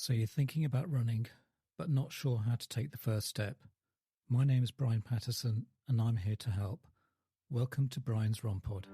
So you're thinking about running, but not sure how to take the first step. My name is Brian Patterson, and I'm here to help. Welcome to Brian's RunPod.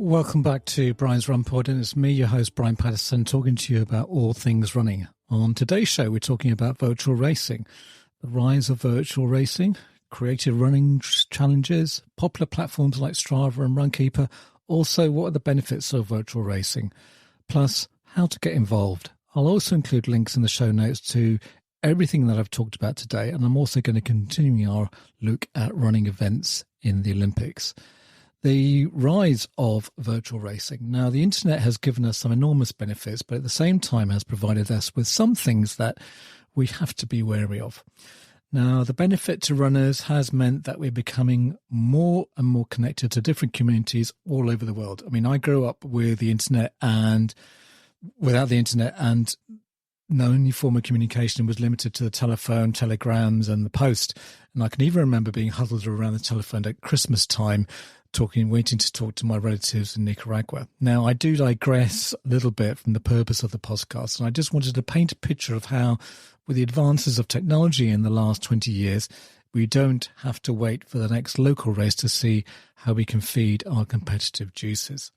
Welcome back to Brian's RunPod, and it's me, your host, Brian Patterson, talking to you about all things running. On today's show, we're talking about virtual racing, the rise of virtual racing, creative running challenges, popular platforms like Strava and RunKeeper, also what are the benefits of virtual racing, plus how to get involved. I'll also include links in the show notes to everything that I've talked about today, and I'm also going to continue our look at running events in the Olympics. The rise of virtual racing. Now, the internet has given us some enormous benefits, but at the same time has provided us with some things that we have to be wary of. Now, the benefit to runners has meant that we're becoming more and more connected to different communities all over the world. I mean, I grew up with the internet and without the internet, and the only form of communication was limited to the telephone, telegrams, and the post. And I can even remember being huddled around the telephone at Christmas time, waiting to talk to my relatives in Nicaragua. Now, I do digress a little bit from the purpose of the podcast, and I just wanted to paint a picture of how, with the advances of technology in the last 20 years, we don't have to wait for the next local race to see how we can feed our competitive juices.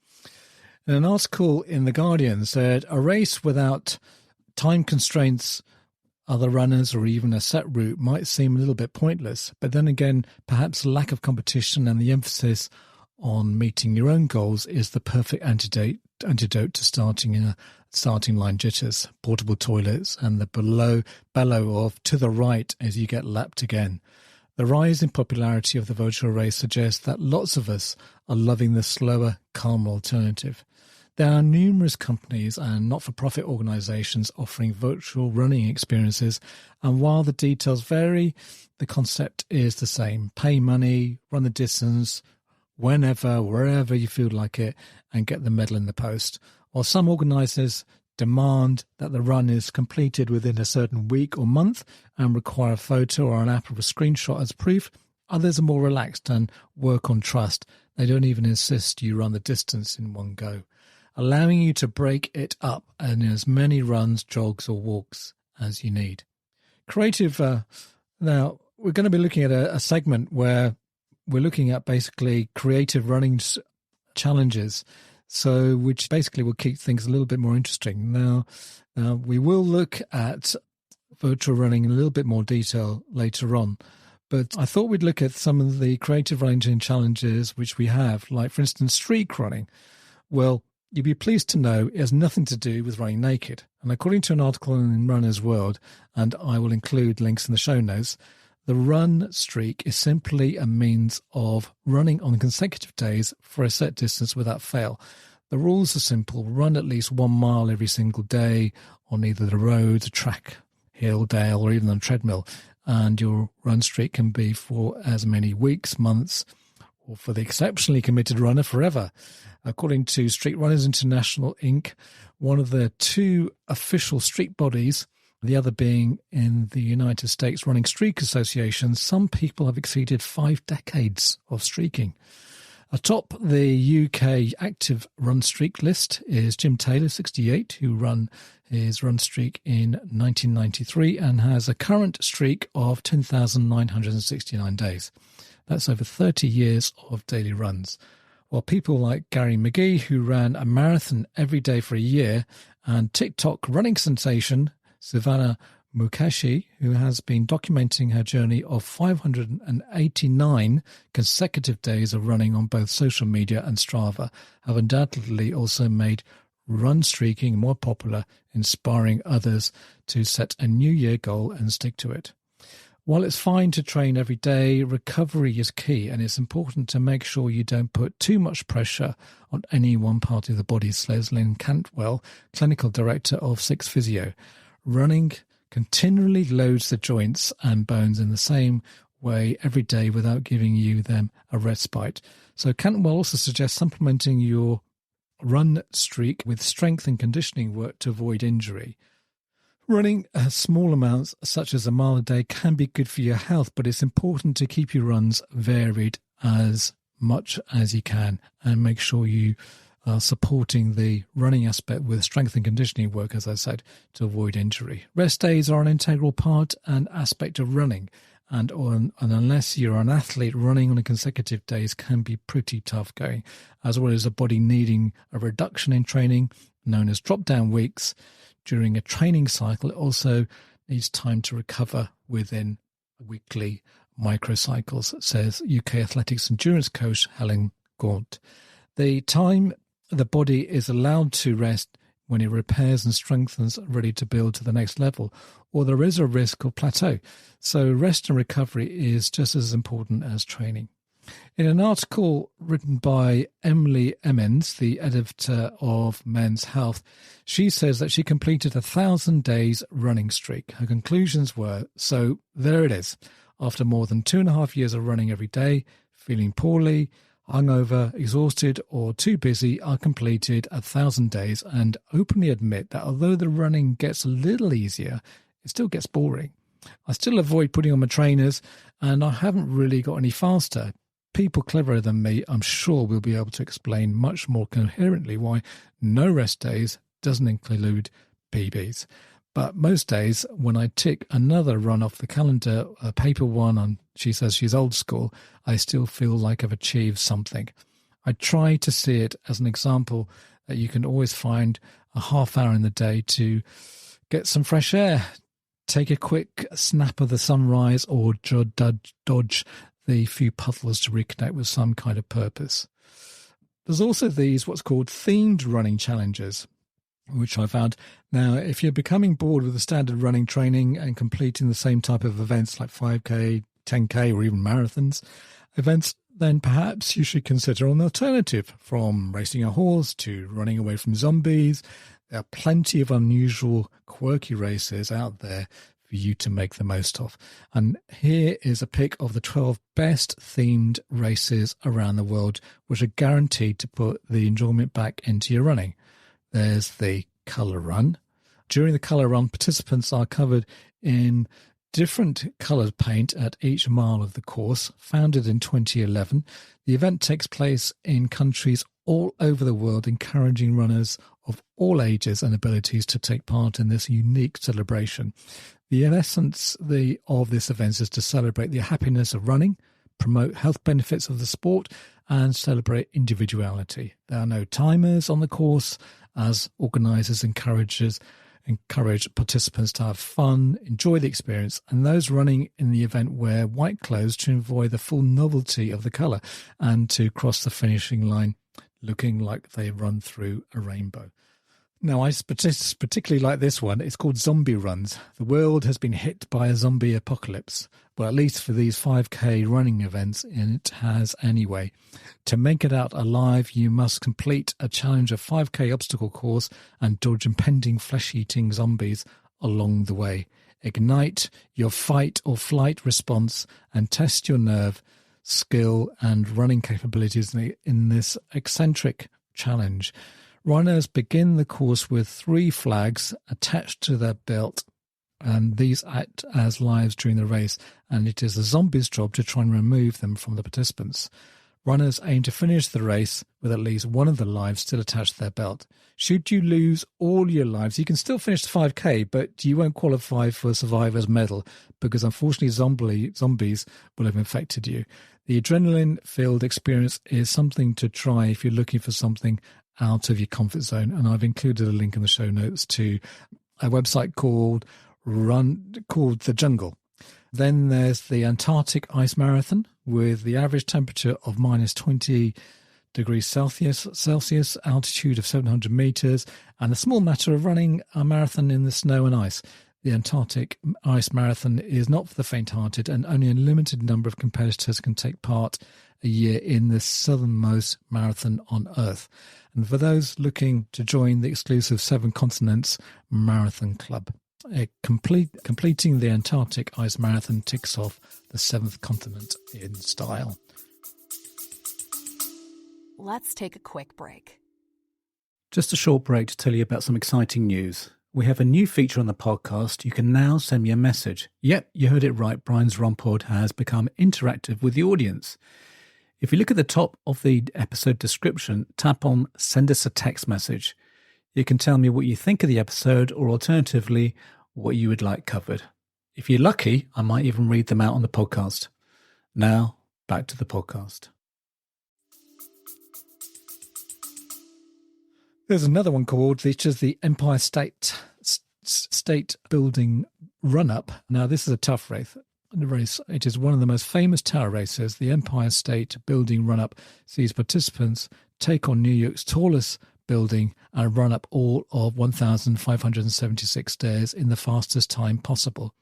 And an article in The Guardian said, a race without time constraints, other runners, or even a set route might seem a little bit pointless. But then again, perhaps lack of competition and the emphasis on meeting your own goals is the perfect antidote to starting line jitters, portable toilets, and the bellow of to the right as you get lapped again. The rise in popularity of the virtual race suggests that lots of us are loving the slower, calmer alternative. There are numerous companies and not-for-profit organisations offering virtual running experiences, and while the details vary, the concept is the same. Pay money, run the distance, whenever, wherever you feel like it, and get the medal in the post. While some organisers demand that the run is completed within a certain week or month and require a photo or an app or a screenshot as proof, others are more relaxed and work on trust. They don't even insist you run the distance in one go, allowing you to break it up in as many runs, jogs, or walks as you need. Creative, now we're going to be looking at a segment where we're looking at basically creative running challenges, so which basically will keep things a little bit more interesting. Now, we will look at virtual running in a little bit more detail later on, but I thought we'd look at some of the creative running challenges which we have, like, for instance, streak running. Well, you'd be pleased to know it has nothing to do with running naked. And according to an article in Runner's World, and I will include links in the show notes, the run streak is simply a means of running on consecutive days for a set distance without fail. The rules are simple. Run at least 1 mile every single day on either the road, the track, hill, dale, or even on a treadmill. And your run streak can be for as many weeks, months, or for the exceptionally committed runner, forever. According to Street Runners International, Inc., one of the two official streak bodies, the other being in the United States Running Streak Association, some people have exceeded 5 decades of streaking. Atop the UK active run streak list is Jim Taylor, 68, who ran his run streak in 1993 and has a current streak of 10,969 days. That's over 30 years of daily runs. While people like Gary McGee, who ran a marathon every day for a year, and TikTok running sensation Savannah Mukasey, who has been documenting her journey of 589 consecutive days of running on both social media and Strava, have undoubtedly also made run streaking more popular, inspiring others to set a New Year goal and stick to it. While it's fine to train every day, recovery is key, and it's important to make sure you don't put too much pressure on any one part of the body, says Lynn Cantwell, clinical director of Six Physio. Running continually loads the joints and bones in the same way every day without giving you them a respite. So Cantwell also suggests supplementing your run streak with strength and conditioning work to avoid injury. Running small amounts, such as a mile a day, can be good for your health, but it's important to keep your runs varied as much as you can and make sure you are supporting the running aspect with strength and conditioning work, as I said, to avoid injury. Rest days are an integral part and aspect of running, and unless you're an athlete, running on a consecutive days can be pretty tough going, as well as the body needing a reduction in training, known as drop-down weeks. During a training cycle, it also needs time to recover within weekly microcycles, says UK athletics endurance coach Helen Gaunt. The time the body is allowed to rest when it repairs and strengthens, ready to build to the next level, or there is a risk of plateau. So rest and recovery is just as important as training. In an article written by Emily Emmons, the editor of Men's Health, she says that she completed 1,000 days running streak. Her conclusions were, so there it is. After more than 2.5 years of running every day, feeling poorly, hungover, exhausted, or too busy, I completed 1,000 days and openly admit that although the running gets a little easier, it still gets boring. I still avoid putting on my trainers, and I haven't really got any faster. People cleverer than me, I'm sure, will be able to explain much more coherently why no rest days doesn't include PBs. But most days, when I tick another run off the calendar, a paper one, and she says she's old school, I still feel like I've achieved something. I try to see it as an example that you can always find a half hour in the day to get some fresh air, take a quick snap of the sunrise, or dodge the few puddles to reconnect with some kind of purpose. There's also these what's called themed running challenges, which I found. Now, if you're becoming bored with the standard running training and completing the same type of events like 5K, 10K, or even marathons events, then perhaps you should consider an alternative. From racing a horse to running away from zombies, there are plenty of unusual, quirky races out there for you to make the most of. And here is a pick of the 12 best themed races around the world, which are guaranteed to put the enjoyment back into your running. There's the Colour Run. During the Colour Run, participants are covered in different coloured paint at each mile of the course. Founded in 2011, the event takes place in countries all over the world, encouraging runners of all ages and abilities to take part in this unique celebration. The essence of this event is to celebrate the happiness of running, promote health benefits of the sport, and celebrate individuality. There are no timers on the course, as organisers encourage participants to have fun, enjoy the experience, and those running in the event wear white clothes to enjoy the full novelty of the colour and to cross the finishing line looking like they run through a rainbow. Now, I particularly like this one. It's called Zombie Runs. The world has been hit by a zombie apocalypse. Well, at least for these 5K running events, it has anyway. To make it out alive, you must complete a challenge of 5K obstacle course and dodge impending flesh-eating zombies along the way. Ignite your fight or flight response and test your nerve, skill and running capabilities in this eccentric challenge. Runners begin the course with 3 flags attached to their belt, and these act as lives during the race, and it is the zombies' job to try and remove them from the participants. Runners aim to finish the race with at least one of the lives still attached to their belt. Should you lose all your lives, you can still finish the 5K, but you won't qualify for a survivor's medal because unfortunately zombies will have infected you. The adrenaline-filled experience is something to try if you're looking for something out of your comfort zone, and I've included a link in the show notes to a website called The Jungle. Then there's the Antarctic Ice Marathon, with the average temperature of minus 20 degrees Celsius, altitude of 700 meters, and a small matter of running a marathon in the snow and ice. The Antarctic Ice Marathon is not for the faint-hearted, and only a limited number of competitors can take part a year in the southernmost marathon on Earth. And for those looking to join the exclusive 7 Continents Marathon Club, completing the Antarctic Ice Marathon ticks off the 7th continent in style. Let's take a quick break. Just a short break to tell you about some exciting news. We have a new feature on the podcast. You can now send me a message. Yep, you heard it right. Brian's RunPod has become interactive with the audience. If you look at the top of the episode description, tap on Send Us a Text Message. You can tell me what you think of the episode or alternatively, what you would like covered. If you're lucky, I might even read them out on the podcast. Now, back to the podcast. There's another one called, which is the Empire State Building Run-Up. Now, this is a tough race. It is one of the most famous tower races. The Empire State Building Run-Up sees participants take on New York's tallest building and run up all of 1,576 stairs in the fastest time possible.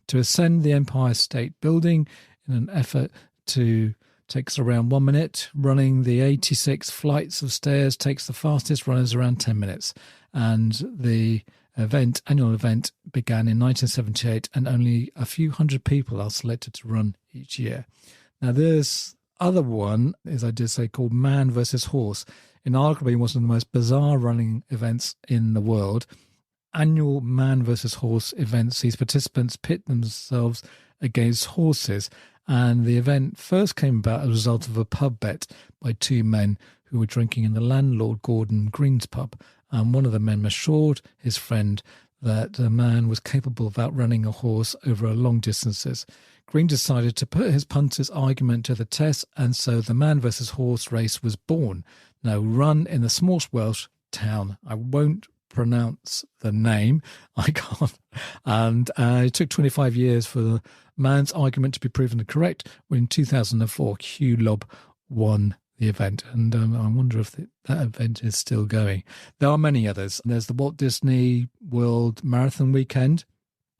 To ascend the Empire State Building in an effort to takes around 1 minute. Running the 86 flights of stairs takes the fastest runners around 10 minutes. And the annual event began in 1978, and only a few hundred people are selected to run each year. Now, there's other one, as I did say, called Man versus Horse. Inarguably one of the most bizarre running events in the world. Annual Man versus Horse event sees participants pit themselves against horses. And the event first came about as a result of a pub bet by two men who were drinking in the landlord Gordon Green's pub. And one of the men assured his friend that the man was capable of outrunning a horse over long distances. Green decided to put his punter's argument to the test, and so the Man versus Horse race was born. Now, run in the small Welsh town. I won't pronounce the name. I can't. And it took 25 years for the man's argument to be proven correct. When in 2004, Hugh Lobb won the event. And I wonder if that event is still going. There are many others. There's the Walt Disney World Marathon Weekend.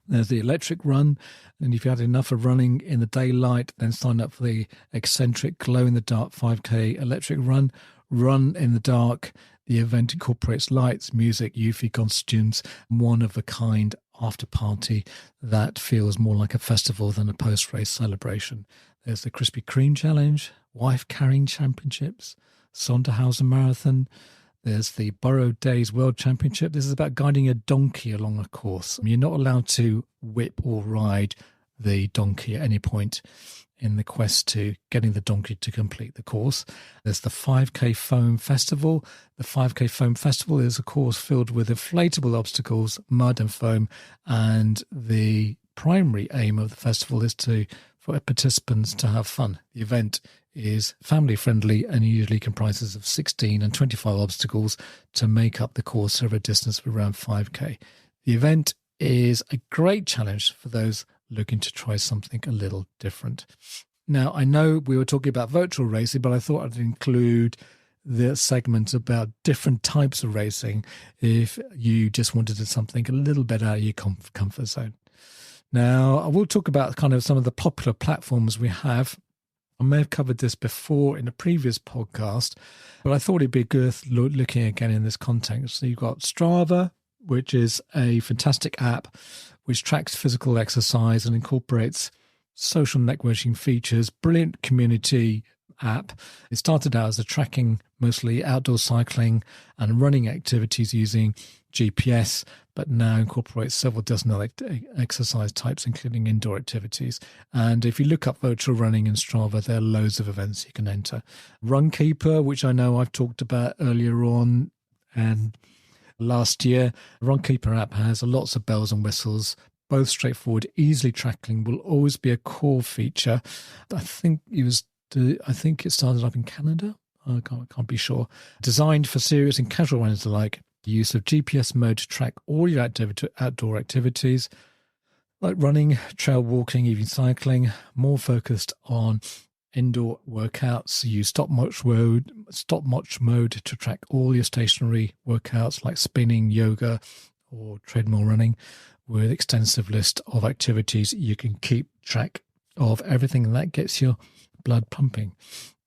There's the electric run. And if you had enough of running in the daylight, then sign up for the eccentric glow-in-the-dark 5K electric run. Run in the dark. The event incorporates lights, music, Yuffie costumes, one-of-a-kind after-party that feels more like a festival than a post-race celebration. There's the Krispy Kreme Challenge, Wife-Carrying Championships, Sonderhausen Marathon. There's the Borrowed Days World Championship. This is about guiding a donkey along a course. You're not allowed to whip or ride the donkey at any point in the quest to getting the donkey to complete the course. There's the 5K Foam Festival. The 5K Foam Festival is a course filled with inflatable obstacles, mud and foam, and the primary aim of the festival is for participants to have fun. The event is family friendly and usually comprises of 16 and 25 obstacles to make up the course over a distance of around 5K. The event is a great challenge for those looking to try something a little different. Now, I know we were talking about virtual racing, but I thought I'd include the segment about different types of racing if you just wanted something a little bit out of your comfort zone. Now, I will talk about kind of some of the popular platforms we have. I may have covered this before in a previous podcast, but I thought it'd be worth looking again in this context. So you've got Strava, which is a fantastic app which tracks physical exercise and incorporates social networking features. Brilliant community app. It started out as a tracking mostly outdoor cycling and running activities using GPS, but now incorporates several dozen other exercise types, including indoor activities. And if you look up virtual running in Strava, there are loads of events you can enter. RunKeeper, which I know I've talked about earlier on, and last year, RunKeeper app has lots of bells and whistles, both straightforward. Easily tracking will always be a core feature. I think it started up in Canada. I can't be sure. Designed for serious and casual runners alike. The use of GPS mode to track all your outdoor activities, like running, trail walking, even cycling. More focused on indoor workouts. Use stopwatch mode to track all your stationary workouts like spinning, yoga, or treadmill running, with extensive list of activities. You can keep track of everything, and that gets your blood pumping.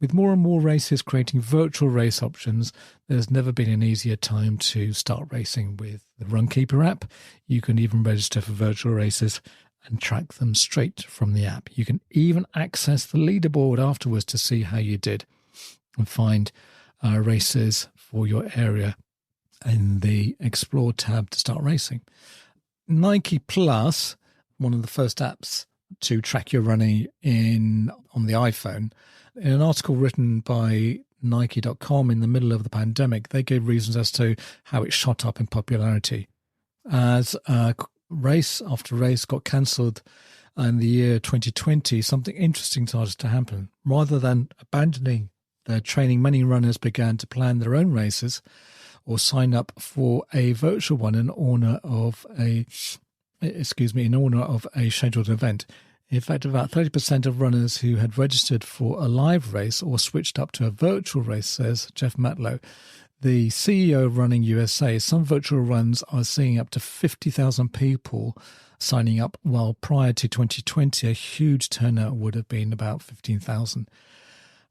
With more and more races creating virtual race options, there's never been an easier time to start racing with the RunKeeper app. You can even register for virtual races and track them straight from the app. You can even access the leaderboard afterwards to see how you did and find races for your area in the Explore tab to start racing. Nike Plus, one of the first apps to track your running on the iPhone, in an article written by Nike.com in the middle of the pandemic, they gave reasons as to how it shot up in popularity. As race after race got cancelled in the year 2020, something interesting started to happen. Rather than abandoning their training, many runners began to plan their own races or sign up for a virtual one in honor of a scheduled event. In fact, about 30% of runners who had registered for a live race or switched up to a virtual race, says Jeff Matlow, the CEO of Running USA. Some virtual runs are seeing up to 50,000 people signing up, while prior to 2020, a huge turnout would have been about 15,000.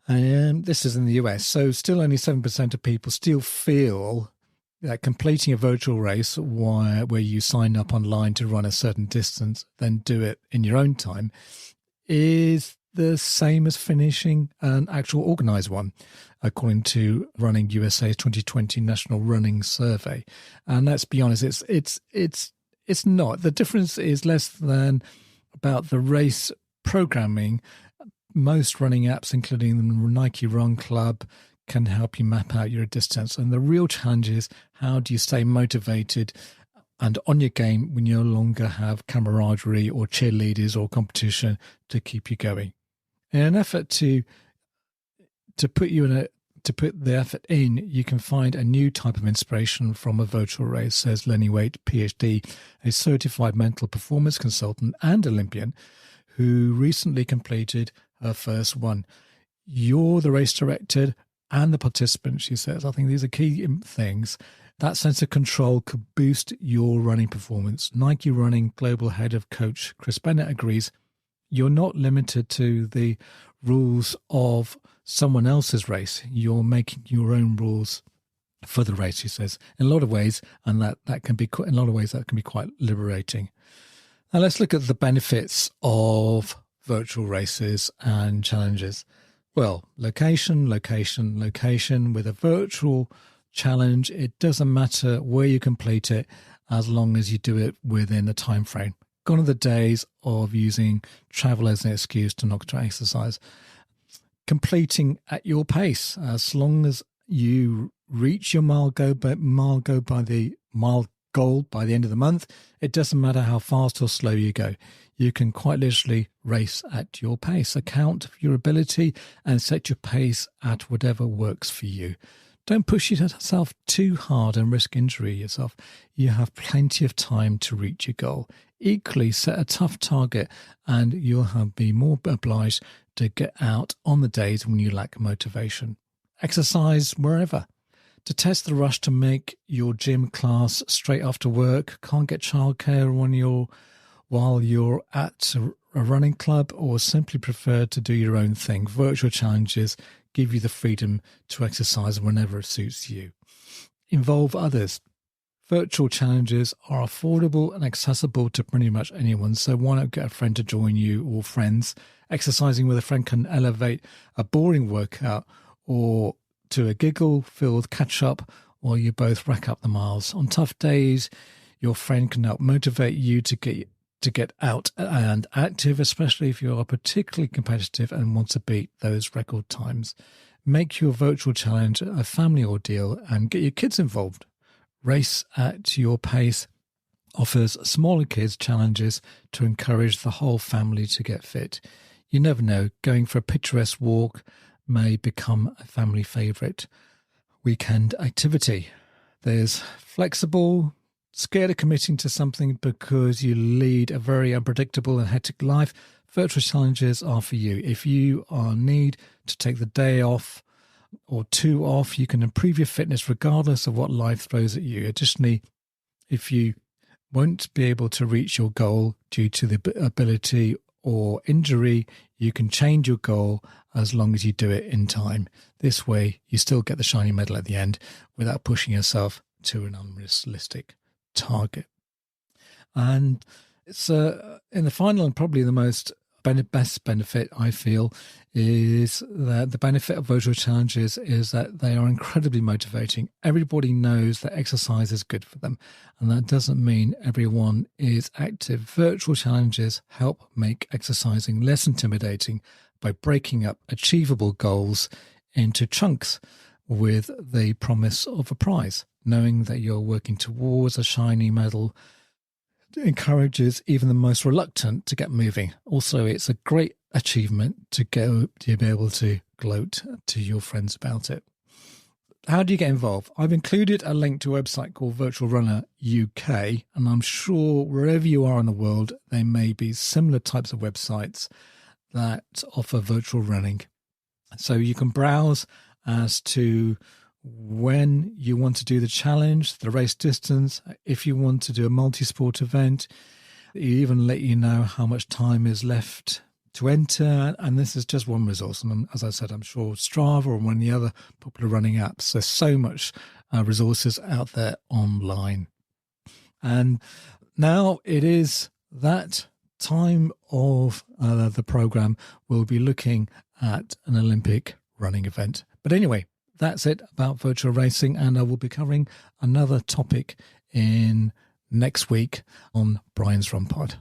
This is in the US, so still only 7% of people still feel that completing a virtual race where you sign up online to run a certain distance, then do it in your own time, is the same as finishing an actual organised one, according to Running USA's 2020 National Running Survey. And let's be honest, it's not. The difference is less than about the race programming. Most running apps, including the Nike Run Club, can help you map out your distance. And the real challenge is, how do you stay motivated and on your game when you no longer have camaraderie or cheerleaders or competition to keep you going? In an effort to put the effort in, you can find a new type of inspiration from a virtual race, says Lenny Waite, PhD, a certified mental performance consultant and Olympian who recently completed her first one. You're the race director and the participant, she says. I think these are key things. That sense of control could boost your running performance. Nike Running Global Head of Coach Chris Bennett agrees. You're not limited to the rules of someone else's race. You're making your own rules for the race, she says, in a lot of ways, and that can be quite liberating. Now let's look at the benefits of virtual races and challenges. Well, location. With a virtual challenge, it doesn't matter where you complete it as long as you do it within a time frame. Gone are the days of using travel as an excuse to not to exercise. Completing at your pace, as long as you reach your mile goal by the end of the month, it doesn't matter how fast or slow you go. You can quite literally race at your pace. Account for your ability and set your pace at whatever works for you. Don't push yourself too hard and risk injury yourself. You have plenty of time to reach your goal. Equally, set a tough target and you'll be more obliged to get out on the days when you lack motivation. Exercise wherever. To test the rush to make your gym class straight after work, can't get childcare while you're at a running club, or simply prefer to do your own thing. Virtual challenges give you the freedom to exercise whenever it suits you. Involve others. Virtual challenges are affordable and accessible to pretty much anyone, so why not get a friend to join you or friends? Exercising with a friend can elevate a boring workout or to a giggle-filled catch-up while you both rack up the miles. On tough days, your friend can help motivate you to get out and active, especially if you are particularly competitive and want to beat those record times. Make your virtual challenge a family ordeal and get your kids involved. Race at Your Pace offers smaller kids challenges to encourage the whole family to get fit. You never know, going for a picturesque walk may become a family favourite weekend activity. There's flexible, scared of committing to something because you lead a very unpredictable and hectic life. Virtual challenges are for you. If you need to take the day off or two off, you can improve your fitness regardless of what life throws at you. Additionally, if you won't be able to reach your goal due to the ability or injury, you can change your goal as long as you do it in time. This way, you still get the shiny medal at the end without pushing yourself to an unrealistic target. And it's in the final and probably the most best benefit, I feel, is that the benefit of virtual challenges is that they are incredibly motivating. Everybody knows that exercise is good for them, and that doesn't mean everyone is active. Virtual challenges help make exercising less intimidating by breaking up achievable goals into chunks with the promise of a prize. Knowing that you're working towards a shiny medal encourages even the most reluctant to get moving. Also, it's a great achievement to be able to gloat to your friends about it. How do you get involved? I've included a link to a website called Virtual Runner UK, and I'm sure wherever you are in the world, there may be similar types of websites that offer virtual running. So you can browse as to when you want to do the challenge, the race distance, if you want to do a multi-sport event. It even let you know how much time is left to enter, and this is just one resource. And as I said, I'm sure Strava or one of the other popular running apps, there's so much resources out there online. And now it is that time of the program. We'll be looking at an Olympic running event. But anyway, that's it about virtual racing, and I will be covering another topic in next week on Brian's RunPod.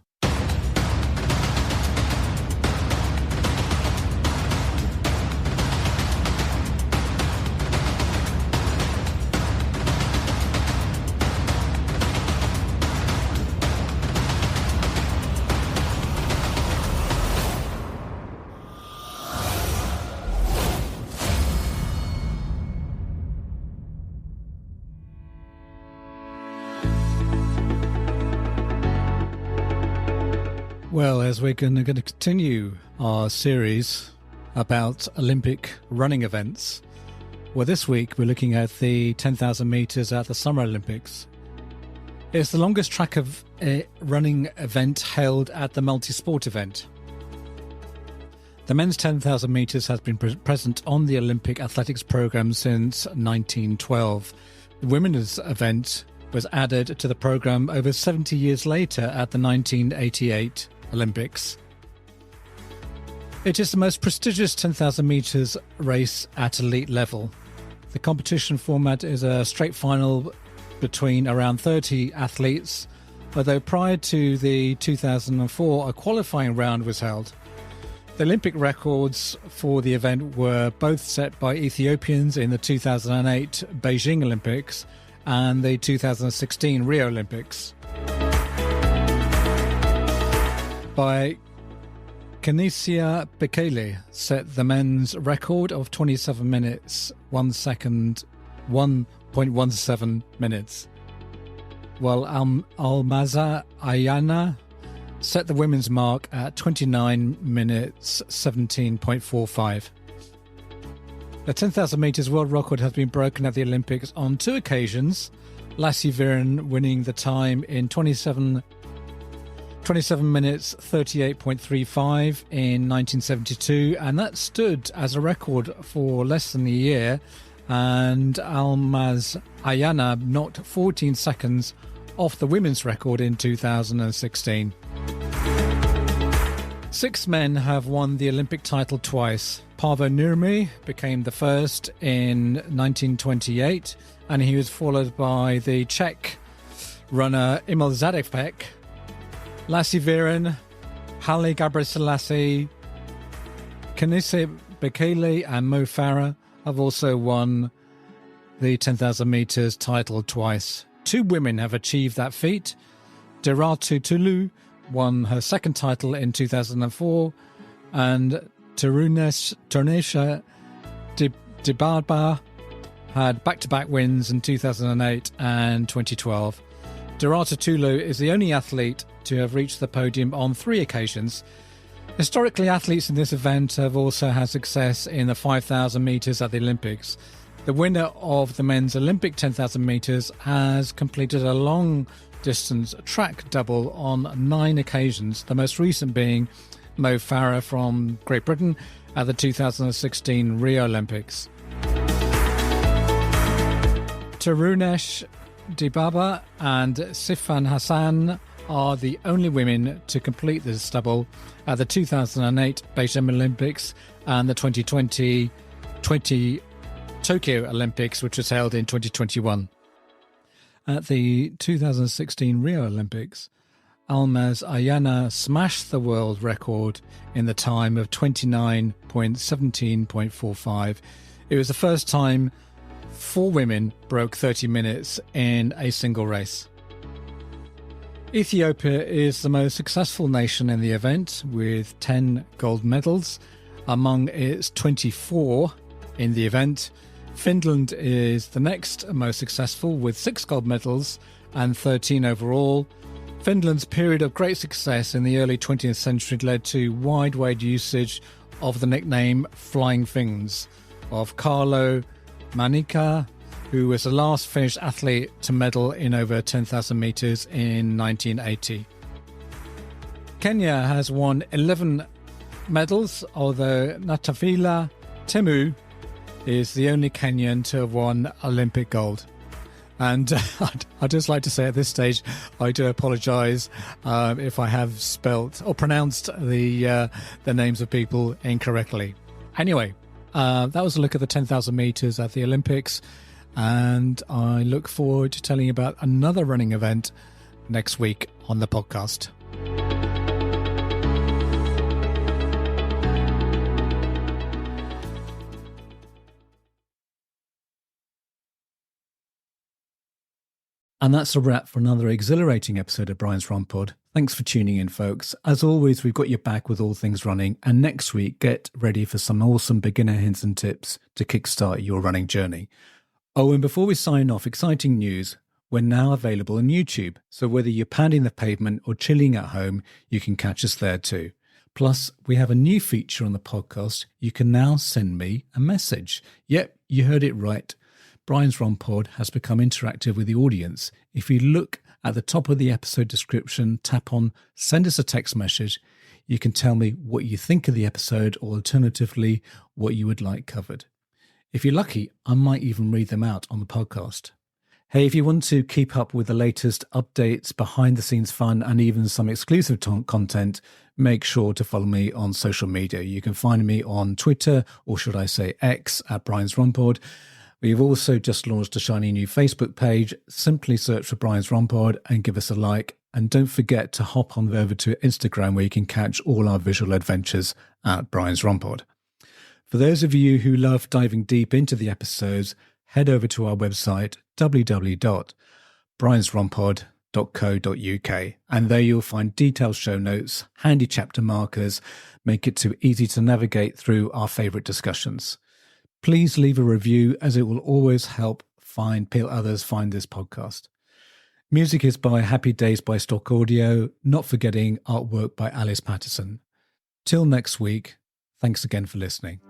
Well, as we're going to continue our series about Olympic running events, well, this week we're looking at the 10,000 metres at the Summer Olympics. It's the longest track of a running event held at the multi-sport event. The men's 10,000 metres has been present on the Olympic athletics programme since 1912. The women's event was added to the programme over 70 years later at the 1988 Olympics. It is the most prestigious 10,000 metres race at elite level. The competition format is a straight final between around 30 athletes, although prior to the 2004 a qualifying round was held. The Olympic records for the event were both set by Ethiopians in the 2008 Beijing Olympics and the 2016 Rio Olympics. By Kenisia Bekele set the men's record of 27 minutes, 1 second, 1.17 minutes, while Almaza Ayana set the women's mark at 29 minutes, 17.45. The 10,000 metres world record has been broken at the Olympics on 2 occasions, Lassie Viren winning the time in 27 minutes 38.35 in 1972, and that stood as a record for less than a year, and Almaz Ayana knocked 14 seconds off the women's record in 2016. 6 men have won the Olympic title twice. Paavo Nurmi became the first in 1928, and he was followed by the Czech runner Emil Zadek, Lassie Viren, Haile Gebrselassie, Kenisia Bekele and Mo Farah have also won the 10,000 metres title twice. 2 women have achieved that feat. Deratu Tulu won her second title in 2004, and Tarunesha Dibaba had back-to-back wins in 2008 and 2012. Deratu Tulu is the only athlete to have reached the podium on 3 occasions. Historically, athletes in this event have also had success in the 5,000 metres at the Olympics. The winner of the men's Olympic 10,000 metres has completed a long-distance track double on 9 occasions, the most recent being Mo Farah from Great Britain at the 2016 Rio Olympics. Tarunesh Dibaba and Sifan Hassan are the only women to complete this double at the 2008 Beijing Olympics and the 2020 Tokyo Olympics, which was held in 2021. At the 2016 Rio Olympics, Almaz Ayana smashed the world record in the time of 29.17.45. It was the first time 4 women broke 30 minutes in a single race. Ethiopia is the most successful nation in the event with 10 gold medals among its 24 in the event. Finland is the next most successful with 6 gold medals and 13 overall. Finland's period of great success in the early 20th century led to wide usage of the nickname Flying Finns of Carlo Manica, who was the last Finnish athlete to medal in over 10,000 metres in 1980. Kenya has won 11 medals, although Natafila Temu is the only Kenyan to have won Olympic gold. And I'd just like to say at this stage, I do apologise if I have spelt or pronounced the names of people incorrectly. Anyway, that was a look at the 10,000 metres at the Olympics, and I look forward to telling you about another running event next week on the podcast. And that's a wrap for another exhilarating episode of Brian's RunPod. Thanks for tuning in, folks. As always, we've got your back with all things running. And next week, get ready for some awesome beginner hints and tips to kickstart your running journey. Oh, and before we sign off, exciting news. We're now available on YouTube. So whether you're pounding the pavement or chilling at home, you can catch us there too. Plus, we have a new feature on the podcast. You can now send me a message. Yep, you heard it right. Brian's RunPod has become interactive with the audience. If you look at the top of the episode description, tap on Send us a text message. You can tell me what you think of the episode or alternatively, what you would like covered. If you're lucky, I might even read them out on the podcast. Hey, if you want to keep up with the latest updates, behind the scenes fun, and even some exclusive content, make sure to follow me on social media. You can find me on Twitter, or should I say X, at Brian's RunPod. We've also just launched a shiny new Facebook page. Simply search for Brian's RunPod and give us a like. And don't forget to hop on over to Instagram, where you can catch all our visual adventures at Brian's RunPod. For those of you who love diving deep into the episodes, head over to our website, www.briansrunpod.co.uk, and there you'll find detailed show notes, handy chapter markers, make it too easy to navigate through our favourite discussions. Please leave a review, as it will always help others find this podcast. Music is by Happy Days by Stock Audio, not forgetting artwork by Alice Patterson. Till next week, thanks again for listening.